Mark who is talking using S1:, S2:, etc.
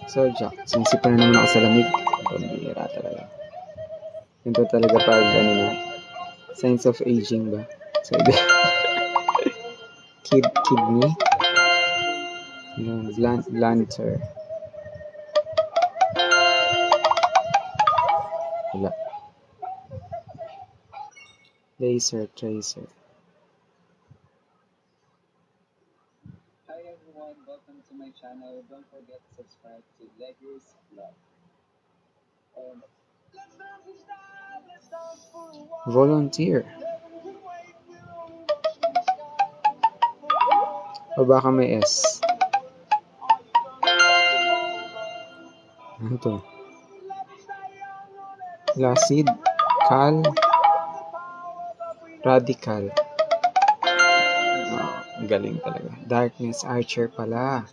S1: Zodiac. Sinisipan na naman ako sa lamig. Pambihira talaga. Ito talaga pag ano na. Signs of aging ba? So, kidney. Yung blanter. Wala. Laser tracer.
S2: Hi everyone, welcome to my channel. Don't forget to subscribe to Legos Vlog.
S1: Volunteer. O baka may S. Ano to? Lucid. Cal. Radical. Oh, galing talaga. Darkness Archer pala.